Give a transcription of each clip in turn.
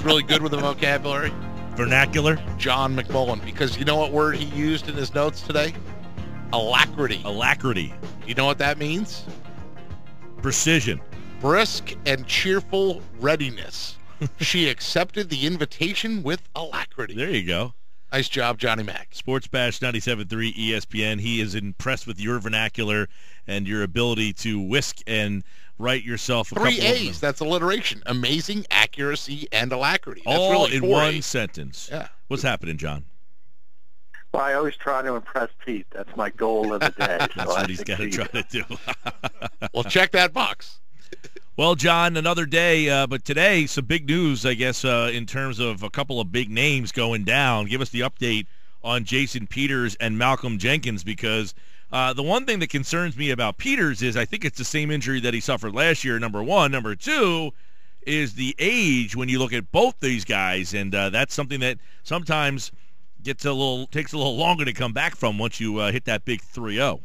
really good with the vocabulary? Vernacular? John McMullen, because you know what word he used in his notes today? Alacrity. Alacrity. You know what that means? Precision. Brisk and cheerful readiness. She accepted the invitation with alacrity. There you go. Nice job, Johnny Mac. Sports Bash 97.3 ESPN. He is impressed with your vernacular and your ability to whisk and write yourself a couple of them. 3 A's. That's alliteration. Amazing, accuracy, and alacrity. That's all really in 4 one A's. sentence. Yeah. What's happening, John? Well, I always try to impress Pete. That's my goal of the day. That's what he's got to try to do. Well, check that box. Well, John, another day, but today some big news, I guess, in terms of a couple of big names going down. Give us the update on Jason Peters and Malcolm Jenkins, because the one thing that concerns me about Peters is I think it's the same injury that he suffered last year, number one. Number two is the age when you look at both these guys, and that's something that sometimes takes a little longer to come back from once you hit that big 3-0.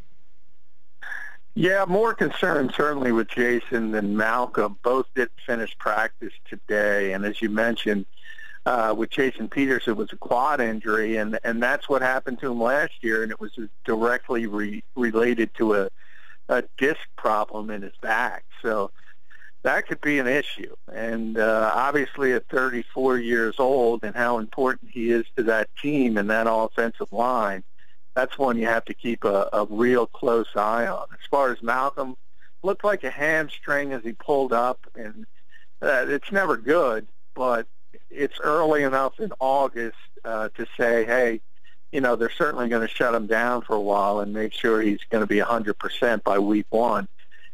Yeah, more concerned certainly with Jason than Malcolm. Both didn't finish practice today, and as you mentioned, with Jason Peters, it was a quad injury, and that's what happened to him last year, and it was directly related to a disc problem in his back. So that could be an issue. And obviously at 34 years old and how important he is to that team and that offensive line, that's one you have to keep a real close eye on. As far as Malcolm, looked like a hamstring as he pulled up, and it's never good, but it's early enough in August to say, hey, they're certainly going to shut him down for a while and make sure he's going to be 100% by week 1.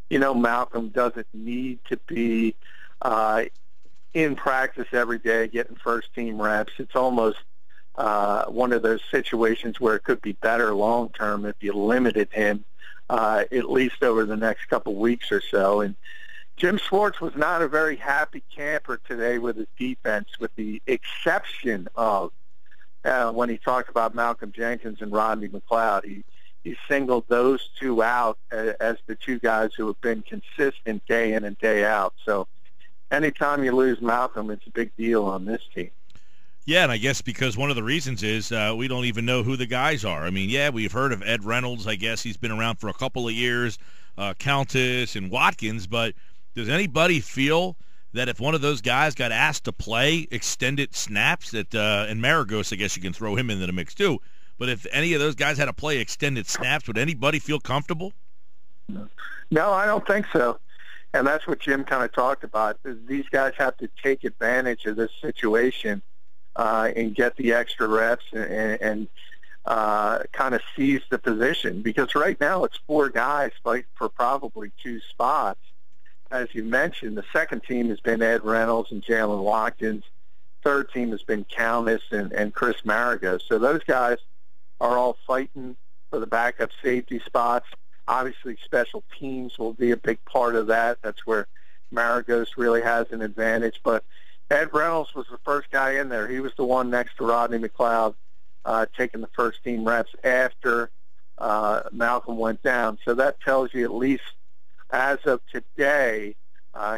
Malcolm doesn't need to be in practice every day getting first-team reps. It's almost one of those situations where it could be better long-term if you limited him at least over the next couple weeks or so. And Jim Schwartz was not a very happy camper today with his defense, with the exception of when he talked about Malcolm Jenkins and Rodney McLeod. He singled those two out as the two guys who have been consistent day in and day out. So anytime you lose Malcolm, it's a big deal on this team. Yeah, and I guess because one of the reasons is we don't even know who the guys are. I mean, yeah, we've heard of Ed Reynolds. I guess he's been around for a couple of years, Countess and Watkins. But does anybody feel that if one of those guys got asked to play extended snaps, that and Maragos, I guess you can throw him into the mix too, but if any of those guys had to play extended snaps, would anybody feel comfortable? No, I don't think so. And that's what Jim kind of talked about. These guys have to take advantage of this situation and get the extra reps and kind of seize the position. Because right now it's 4 guys fighting for probably 2 spots. As you mentioned, the second team has been Ed Reynolds and Jalen Watkins. Third team has been Countess and Chris Maragos. So those guys are all fighting for the backup safety spots. Obviously, special teams will be a big part of that. That's where Maragos really has an advantage. But Ed Reynolds was the first guy in there. He was the one next to Rodney McLeod taking the first team reps after Malcolm went down. So that tells you at least as of today,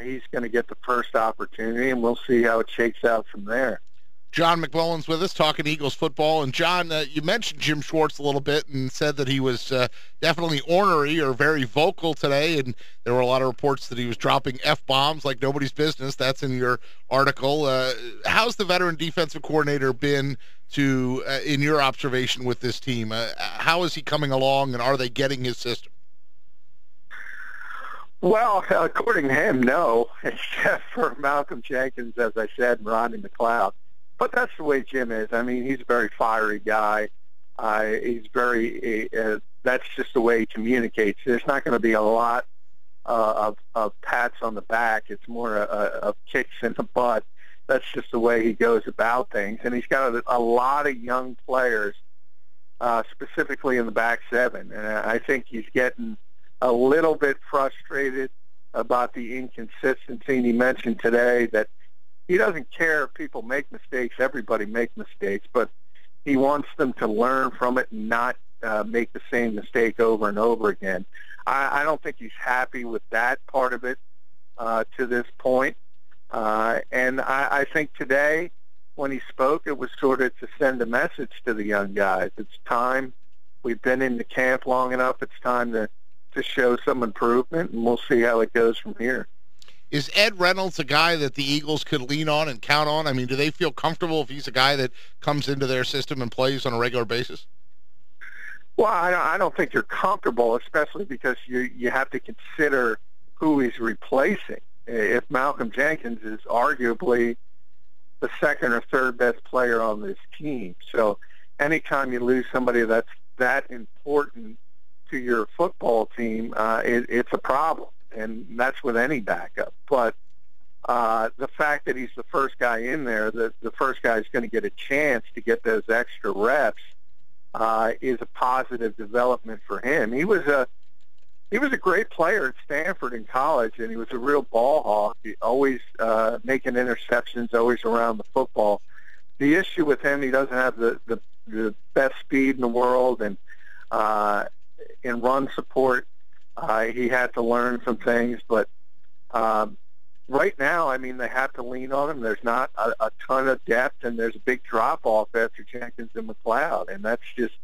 he's going to get the first opportunity, and we'll see how it shakes out from there. John McMullen's with us talking Eagles football. And, John, you mentioned Jim Schwartz a little bit and said that he was definitely ornery or very vocal today, and there were a lot of reports that he was dropping F-bombs like nobody's business. That's in your article. How's the veteran defensive coordinator been in your observation with this team? How is he coming along, and are they getting his system? Well, according to him, no, except for Malcolm Jenkins, as I said, and Rodney McLeod. But that's the way Jim is. I mean, he's a very fiery guy. He's very that's just the way he communicates. There's not going to be a lot of pats on the back. It's more of kicks in the butt. That's just the way he goes about things. And he's got a lot of young players, specifically in the back seven. And I think he's getting a little bit frustrated about the inconsistency. And he mentioned today that he doesn't care if people make mistakes. Everybody makes mistakes, but he wants them to learn from it and not make the same mistake over and over again. I don't think he's happy with that part of it to this point. And I think today, when he spoke, it was sort of to send a message to the young guys. It's time. We've been in the camp long enough. It's time to show some improvement, and we'll see how it goes from here. Is Ed Reynolds a guy that the Eagles could lean on and count on? I mean, do they feel comfortable if he's a guy that comes into their system and plays on a regular basis? Well, I don't think you're comfortable, especially because you have to consider who he's replacing. If Malcolm Jenkins is arguably the second or third best player on this team. So anytime you lose somebody that's that important to your football team, it's a problem, and that's with any backup. But the fact that he's the first guy in there, the first guy is going to get a chance to get those extra reps, is a positive development for him. He was a great player at Stanford in college, and he was a real ball hawk. He always making interceptions, always around the football. The issue with him, he doesn't have the best speed in the world, and in run support, he had to learn some things. But right now, I mean, they have to lean on him. There's not a ton of depth, and there's a big drop-off after Jenkins and McLeod, and that's just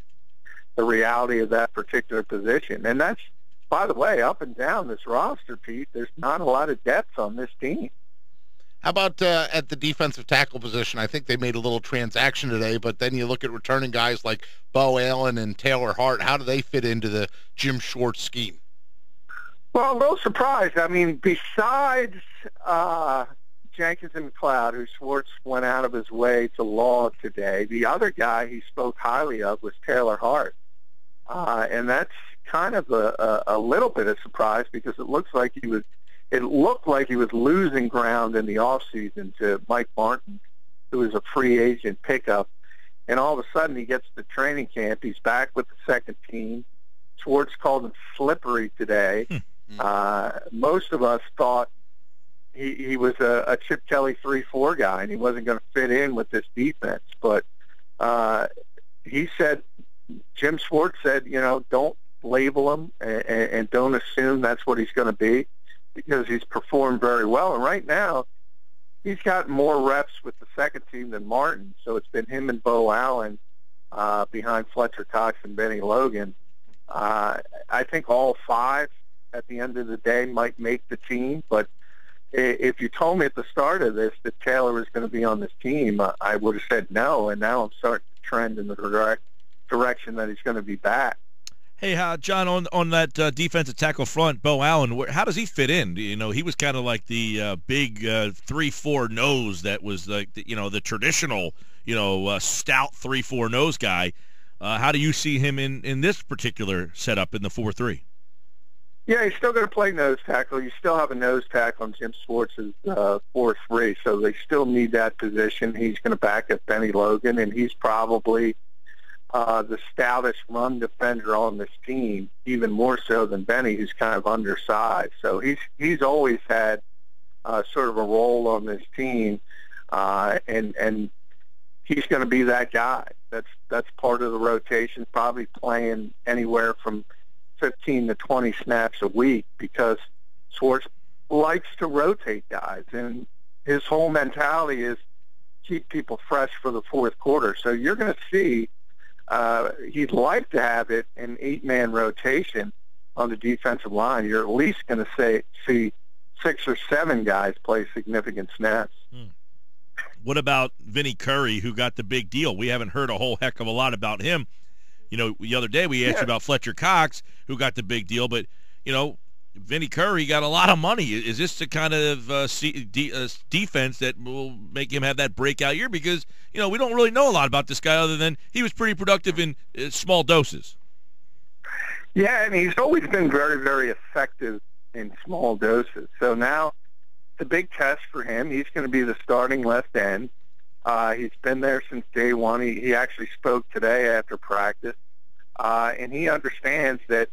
the reality of that particular position. And that's, by the way, up and down this roster, Pete, there's not a lot of depth on this team. How about at the defensive tackle position? I think they made a little transaction today, but then you look at returning guys like Bo Allen and Taylor Hart. How do they fit into the Jim Schwartz scheme? Well, a little surprised. I mean, besides Jenkins and McLeod, who Schwartz went out of his way to laud today, the other guy he spoke highly of was Taylor Hart. And that's kind of a little bit of surprise, because it looked like he was losing ground in the offseason to Mike Martin, who was a free agent pickup. And all of a sudden he gets to training camp. He's back with the second team. Schwartz called him slippery today. Most of us thought he was a Chip Kelly 3-4 guy, and he wasn't going to fit in with this defense. But he said, Jim Schwartz said, don't label him and don't assume that's what he's going to be, because he's performed very well. And right now, he's got more reps with the second team than Martin. So it's been him and Bo Allen behind Fletcher Cox and Benny Logan. I think all five at the end of the day might make the team. But if you told me at the start of this that Taylor was going to be on this team, I would have said no. And now I'm starting to trend in the direction that he's going to be back. Hey, John, on that defensive tackle front, Bo Allen, how does he fit in? He was kind of like the big 3-4 nose that was like the traditional stout 3-4 nose guy. How do you see him in this particular setup in the 4-3? Yeah, he's still going to play nose tackle. You still have a nose tackle on Jim Schwartz's 4-3, so they still need that position. He's going to back up Benny Logan, and he's probably the stoutest run defender on this team, even more so than Benny, who's kind of undersized. So he's always had sort of a role on this team, and he's going to be that guy. That's part of the rotation, probably playing anywhere from 15 to 20 snaps a week, because Schwartz likes to rotate guys, and his whole mentality is keep people fresh for the fourth quarter. So you're going to see he'd like to have it an 8-man rotation on the defensive line. You're at least going to see 6 or 7 guys play significant snaps. What about Vinny Curry, who got the big deal? We haven't heard a whole heck of a lot about him. The other day we asked you about Fletcher Cox, who got the big deal, but, Vinny Curry got a lot of money. Is this the kind of defense that will make him have that breakout year? Because, we don't really know a lot about this guy other than he was pretty productive in small doses. Yeah, and he's always been very, very effective in small doses. So now the big test for him, he's going to be the starting left end. He's been there since day one. He actually spoke today after practice, and he understands that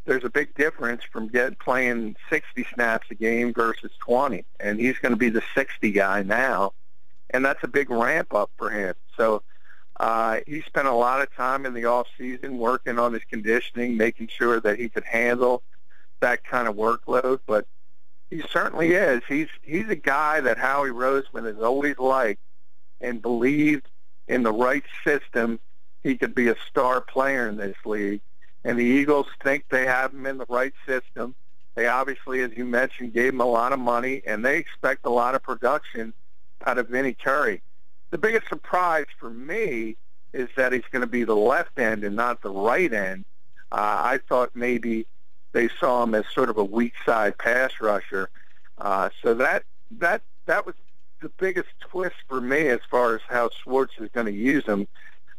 there's a big difference from playing 60 snaps a game versus 20, and he's going to be the 60 guy now, and that's a big ramp up for him. So he spent a lot of time in the off season working on his conditioning, making sure that he could handle that kind of workload. But He certainly is. He's a guy that Howie Roseman has always liked and believed in the right system. He could be a star player in this league. And the Eagles think they have him in the right system. They obviously, as you mentioned, gave him a lot of money, and they expect a lot of production out of Vinny Curry. The biggest surprise for me is that he's going to be the left end and not the right end. I thought maybe they saw him as sort of a weak side pass rusher. So that was the biggest twist for me as far as how Schwartz is going to use him.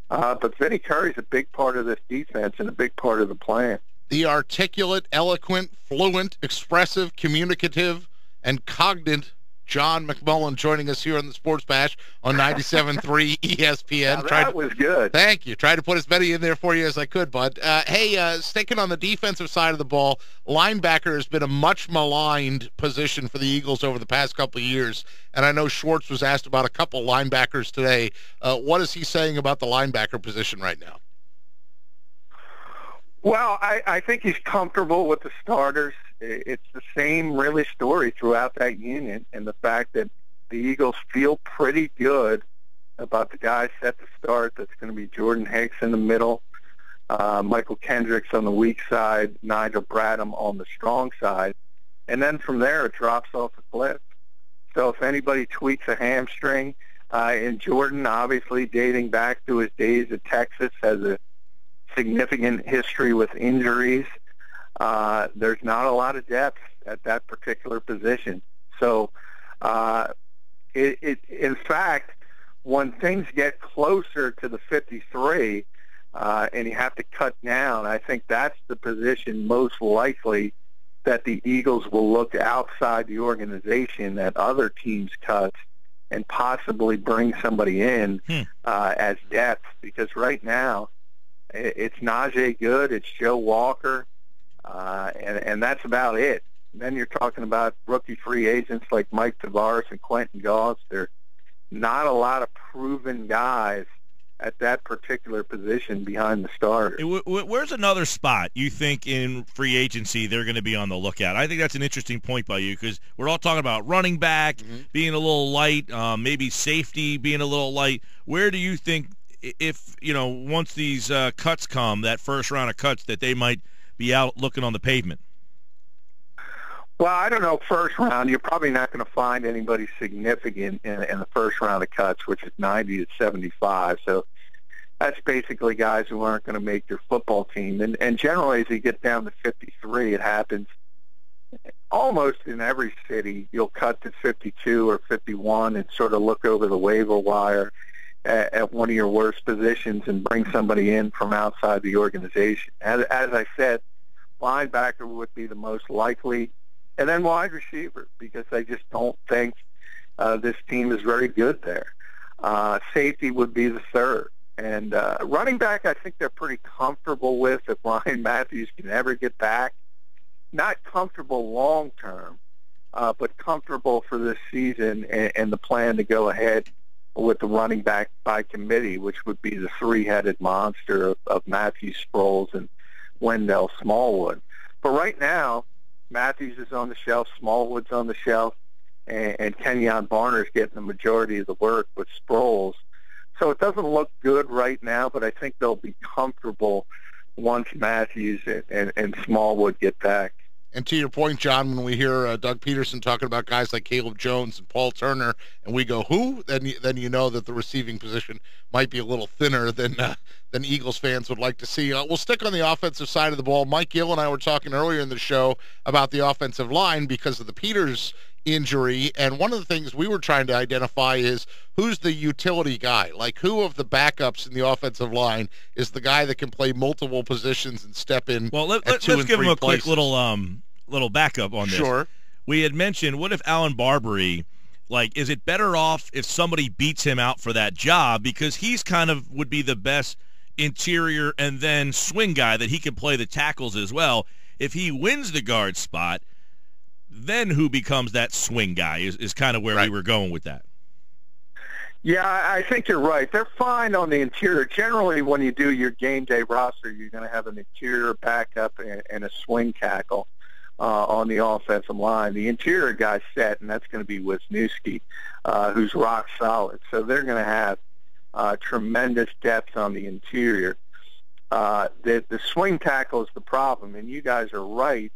But Vinny Curry's a big part of this defense and a big part of the plan. The articulate, eloquent, fluent, expressive, communicative, and cognate John McMullen joining us here on the Sports Bash on 97.3 ESPN. Now that was good. Thank you. Tried to put as many in there for you as I could, bud. Hey, sticking on the defensive side of the ball, linebacker has been a much maligned position for the Eagles over the past couple of years, and I know Schwartz was asked about a couple linebackers today. What is he saying about the linebacker position right now? Well, I think he's comfortable with the starters. It's the same really story throughout that unit, and the fact that the Eagles feel pretty good about the guys set to start. That's going to be Jordan Hicks in the middle, Michael Kendricks on the weak side, Nigel Bradham on the strong side, and then from there it drops off a cliff. So if anybody tweaks a hamstring, and Jordan, obviously dating back to his days at Texas, has a significant history with injuries. There's not a lot of depth at that particular position. So, in fact, when things get closer to the 53 and you have to cut down, I think that's the position most likely that the Eagles will look outside the organization at other teams' cuts and possibly bring somebody in as depth, because right now it's Najee Good, it's Joe Walker, and that's about it. And then you're talking about rookie free agents like Mike Tavares and Quentin Gauss. There are not a lot of proven guys at that particular position behind the starter. Where's another spot you think in free agency they're going to be on the lookout? I think that's an interesting point by you, because we're all talking about running back being a little light, maybe safety being a little light. Where do you think, if, once these cuts come, that first round of cuts, that they might be out looking on the pavement? Well, I don't know, first round, you're probably not going to find anybody significant in the first round of cuts, which is 90 to 75. So that's basically guys who aren't going to make your football team. And generally, as you get down to 53, it happens almost in every city. You'll cut to 52 or 51 and sort of look over the waiver wire at one of your worst positions and bring somebody in from outside the organization. As I said, linebacker would be the most likely, and then wide receiver, because I just don't think this team is very good there. Safety would be the third. And running back, I think they're pretty comfortable with if Ryan Matthews can ever get back. Not comfortable long term, but comfortable for this season and the plan to go ahead with the running back by committee, which would be the three-headed monster of Matthews, Sproles, and Wendell Smallwood. But right now, Matthews is on the shelf, Smallwood's on the shelf, and Kenyon Barner's getting the majority of the work with Sproles. So it doesn't look good right now, but I think they'll be comfortable once Matthews and Smallwood get back. And to your point, John, when we hear Doug Peterson talking about guys like Caleb Jones and Paul Turner, and we go, who? Then you know that the receiving position might be a little thinner than Eagles fans would like to see. We'll stick on the offensive side of the ball. Mike Gill and I were talking earlier in the show about the offensive line because of the Peters injury, and one of the things we were trying to identify is who's the utility guy. Like, who of the backups in the offensive line is the guy that can play multiple positions and step in? Well, let's give him a quick little backup on this. Sure. We had mentioned, what if Alan Barbery, is it better off if somebody beats him out for that job, because he's kind of would be the best interior and then swing guy that he can play the tackles as well. If he wins the guard spot, then who becomes that swing guy is kind of where we were going with that. Yeah, I think you're right. They're fine on the interior. Generally, when you do your game day roster, you're going to have an interior backup and a swing tackle. on the offensive line. The interior guy's set, and that's going to be Wisniewski, who's rock solid. So they're going to have tremendous depth on the interior. The swing tackle is the problem, and you guys are right.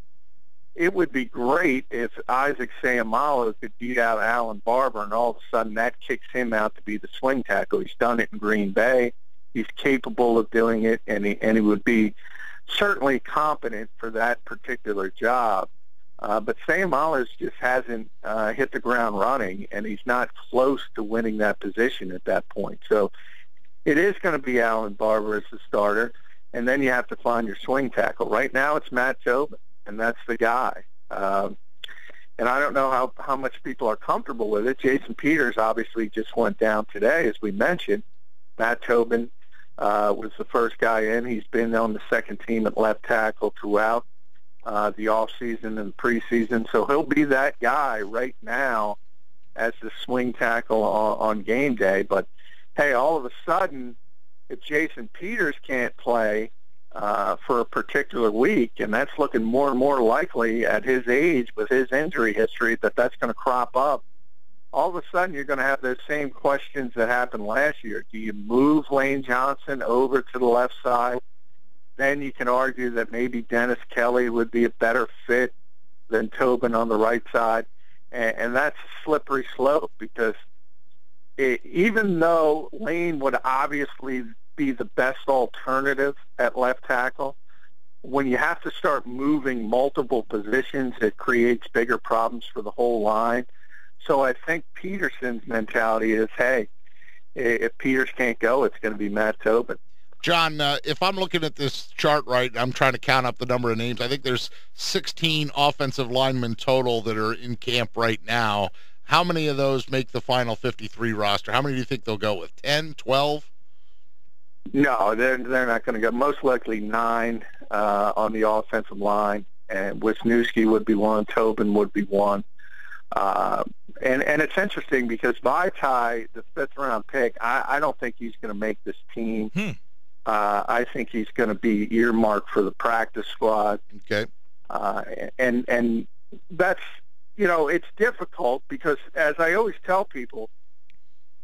It would be great if Isaac Seumalo could beat out Alan Barber, and all of a sudden that kicks him out to be the swing tackle. He's done it in Green Bay. He's capable of doing it, and he would be certainly competent for that particular job. But Seumalo just hasn't hit the ground running, and he's not close to winning that position at that point. So it is going to be Alan Barber as the starter, and then you have to find your swing tackle. Right now it's Matt Tobin, and that's the guy. And I don't know how much people are comfortable with it. Jason Peters obviously just went down today, as we mentioned. Matt Tobin was the first guy in. He's been on the second team at left tackle throughout the offseason and preseason. So he'll be that guy right now as the swing tackle on game day. But, hey, all of a sudden, if Jason Peters can't play for a particular week, and that's looking more and more likely at his age with his injury history that's going to crop up, all of a sudden you're going to have those same questions that happened last year. Do you move Lane Johnson over to the left side? Then you can argue that maybe Dennis Kelly would be a better fit than Tobin on the right side. And that's a slippery slope, because even though Lane would obviously be the best alternative at left tackle, when you have to start moving multiple positions, it creates bigger problems for the whole line. So I think Peterson's mentality is, hey, if Peters can't go, it's going to be Matt Tobin. John, if I'm looking at this chart right, I'm trying to count up the number of names. I think there's 16 offensive linemen total that are in camp right now. How many of those make the final 53 roster? How many do you think they'll go with? 10, 12? No, they're not going to go. Most likely 9 on the offensive line, and Wisniewski would be one, Tobin would be one. And it's interesting because Vaitai, the 5th-round pick, I don't think he's going to make this team. I think he's going to be earmarked for the practice squad. Okay. And that's, it's difficult because, as I always tell people,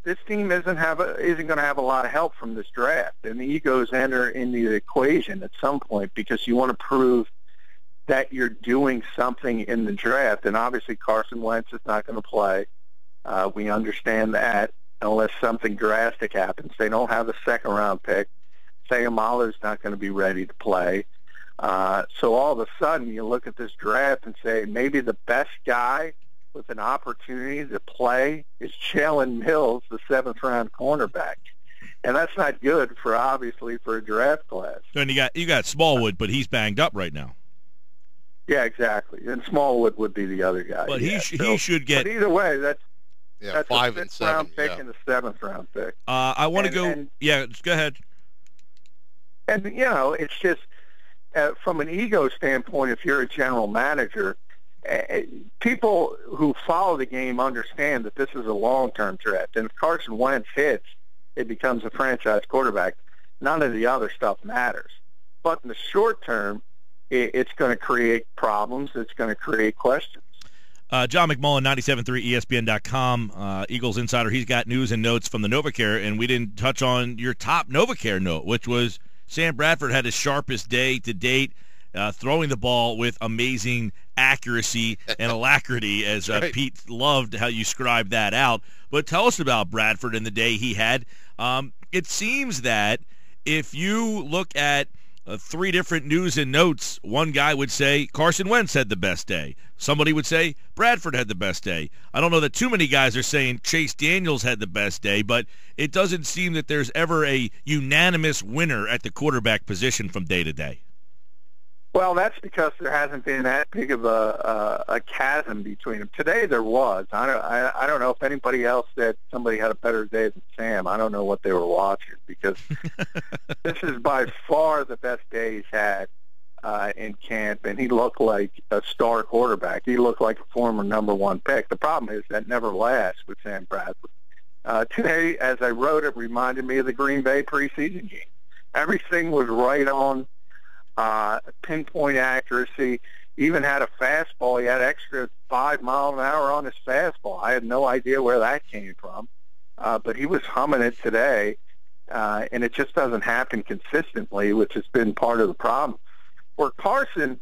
this team isn't going to have a lot of help from this draft, and the egos enter into the equation at some point because you want to prove that you're doing something in the draft. And obviously Carson Wentz is not going to play. We understand that unless something drastic happens. They don't have a 2nd-round pick. Seumalo's not going to be ready to play. So all of a sudden you look at this draft and say maybe the best guy with an opportunity to play is Jalen Mills, the 7th-round cornerback. And that's not good for a draft class. And you got Smallwood, but he's banged up right now. Yeah, exactly. And Smallwood would be the other guy. But he should get. But either way, that's 5 a and 7 round pick and a 7th-round pick. I want to go. Yeah, go ahead. And it's just from an ego standpoint. If you're a general manager, people who follow the game understand that this is a long-term draft. And if Carson Wentz hits, it becomes a franchise quarterback. None of the other stuff matters. But in the short term, it's going to create problems. It's going to create questions. John McMullen, 97.3 ESPN.com, Eagles Insider. He's got news and notes from the NovaCare, and we didn't touch on your top NovaCare note, which was Sam Bradford had his sharpest day to date, throwing the ball with amazing accuracy and alacrity, as right. Pete loved how you scribed that out. But tell us about Bradford and the day he had. It seems that if you look at 3 different news and notes, one guy would say Carson Wentz had the best day. Somebody would say Bradford had the best day. I don't know that too many guys are saying Chase Daniels had the best day, but it doesn't seem that there's ever a unanimous winner at the quarterback position from day to day. Well, that's because there hasn't been that big of a chasm between them. Today there was. I don't know if anybody else said somebody had a better day than Sam. I don't know what they were watching, because this is by far the best day he's had in camp, and he looked like a star quarterback. He looked like a former number 1 pick. The problem is that never lasts with Sam Bradford. Today, as I wrote, it reminded me of the Green Bay preseason game. Everything was right on. Pinpoint accuracy. even had a fastball. He had extra 5 miles an hour on his fastball. I had no idea where that came from, but he was humming it today, and it just doesn't happen consistently, which has been part of the problem. Where Carson,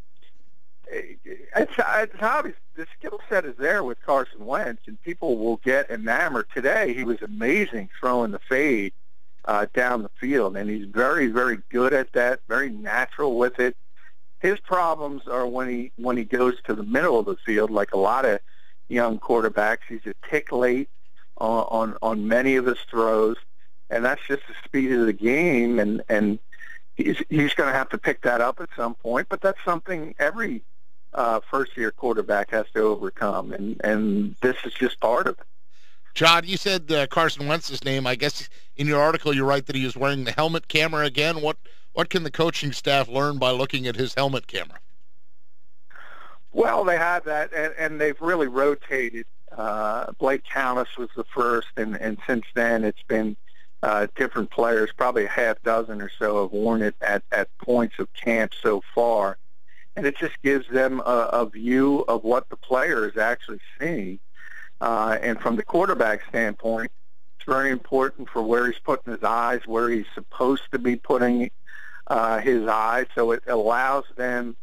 it's obvious the skill set is there with Carson Wentz, and people will get enamored. Today, he was amazing throwing the fade down the field, and he's very, very good at that, very natural with it. His problems are when he goes to the middle of the field, like a lot of young quarterbacks. He's a tick late on many of his throws, and that's just the speed of the game, and he's going to have to pick that up at some point. But that's something every first-year quarterback has to overcome, and this is just part of it. John, you said Carson Wentz's name. I guess in your article you write that he was wearing the helmet camera again. What can the coaching staff learn by looking at his helmet camera? Well, they have that, and they've really rotated. Blake Countess was the first, and since then it's been different players. Probably a half dozen or so have worn it at points of camp so far. And it just gives them a view of what the player is actually seeing. And from the quarterback standpoint, it's very important for where he's putting his eyes, where he's supposed to be putting his eyes. So it allows them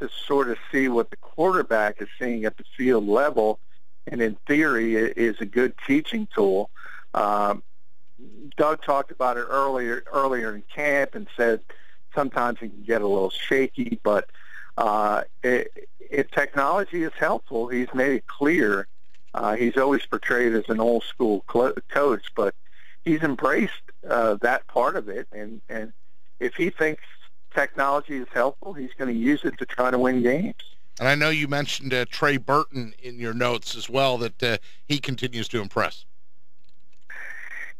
to sort of see what the quarterback is seeing at the field level. And in theory, it is a good teaching tool. Doug talked about it earlier in camp and said sometimes he can get a little shaky, but if technology is helpful, he's made it clear. He's always portrayed as an old-school coach, but he's embraced that part of it. And if he thinks technology is helpful, he's going to use it to try to win games. And I know you mentioned Trey Burton in your notes as well, that he continues to impress.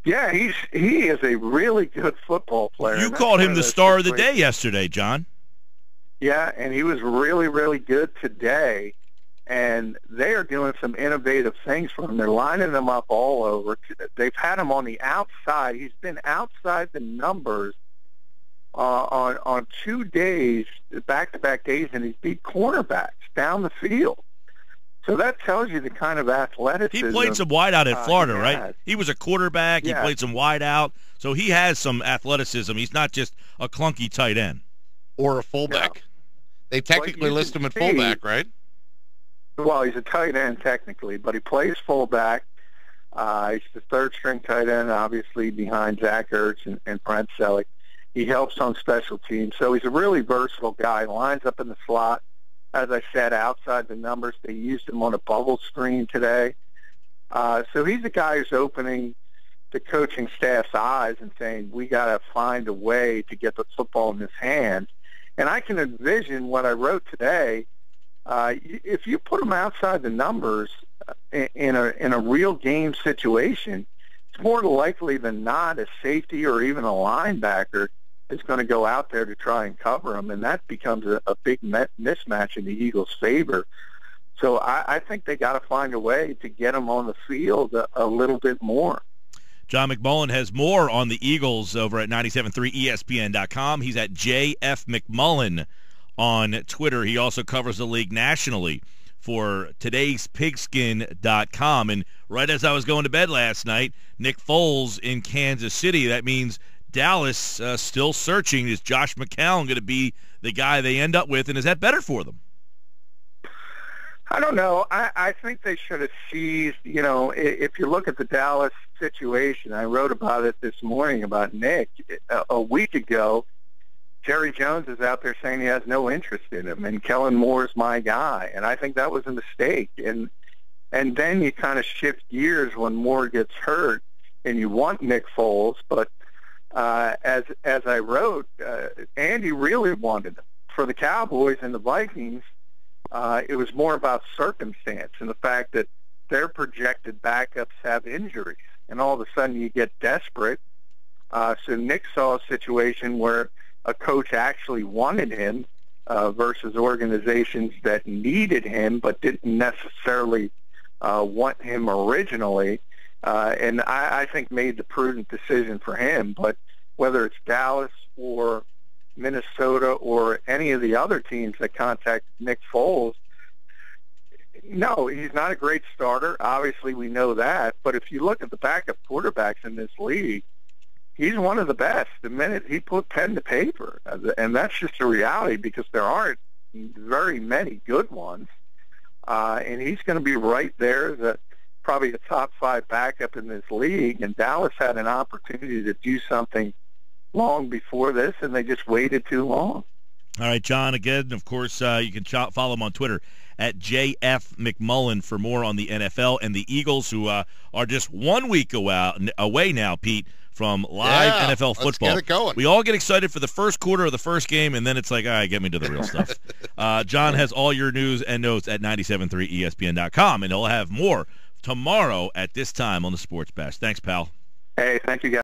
Yeah, he is a really good football player. You called him the star of the day yesterday, John. Yeah, and he was really, really good today. And they are doing some innovative things for him. They're lining them up all over. They've had him on the outside. He's been outside the numbers on 2 days, back-to-back days, and he's beat cornerbacks down the field. So that tells you the kind of athleticism. He played some wideout at Florida, right? He was a quarterback. Yeah. He played some wideout. So he has some athleticism. He's not just a clunky tight end. Or a fullback. No. They technically list him at fullback, right? Well, he's a tight end technically, but he plays fullback. He's the third-string tight end, obviously, behind Zach Ertz and Brent Selleck. He helps on special teams. So he's a really versatile guy. Lines up in the slot. As I said, outside the numbers. They used him on a bubble screen today. So he's a guy who's opening the coaching staff's eyes and saying, we got to find a way to get the football in his hands. And I can envision what I wrote today. If you put him outside the numbers in a real game situation, it's more likely than not a safety or even a linebacker is going to go out there to try and cover him, and that becomes a big mismatch in the Eagles' favor. So I think they got to find a way to get him on the field a little bit more. John McMullen has more on the Eagles over at 97.3ESPN.com. He's at JF McMullen on Twitter. He also covers the league nationally for todayspigskin.com. And right as I was going to bed last night, Nick Foles in Kansas City. That means Dallas still searching. Is Josh McCown going to be the guy they end up with, and is that better for them? I don't know. I think they should have seized, if you look at the Dallas situation, I wrote about it this morning about Nick. A week ago, Jerry Jones is out there saying he has no interest in him, and Kellen Moore's my guy, and I think that was a mistake. And then you kind of shift gears when Moore gets hurt, and you want Nick Foles, but as I wrote, Andy really wanted him. For the Cowboys and the Vikings, it was more about circumstance and the fact that their projected backups have injuries, and all of a sudden you get desperate. So Nick saw a situation where a coach actually wanted him versus organizations that needed him but didn't necessarily want him originally, and I think made the prudent decision for him. But whether it's Dallas or Minnesota or any of the other teams that contact Nick Foles. No, he's not a great starter. Obviously, we know that. But if you look at the backup quarterbacks in this league, he's one of the best. The minute he put pen to paper, and that's just a reality because there aren't very many good ones. And he's going to be right there, probably a top 5 backup in this league. And Dallas had an opportunity to do something long before this, and they just waited too long. All right, John, again, of course, you can follow him on Twitter at JF McMullen for more on the NFL and the Eagles, who are just 1 week away now, Pete, from live NFL football. Let's get it going. We all get excited for the first quarter of the first game, and then it's like, all right, get me to the real stuff. John has all your news and notes at 973ESPN.com, and he'll have more tomorrow at this time on the Sports Bash. Thanks, pal. Hey, thank you, guys.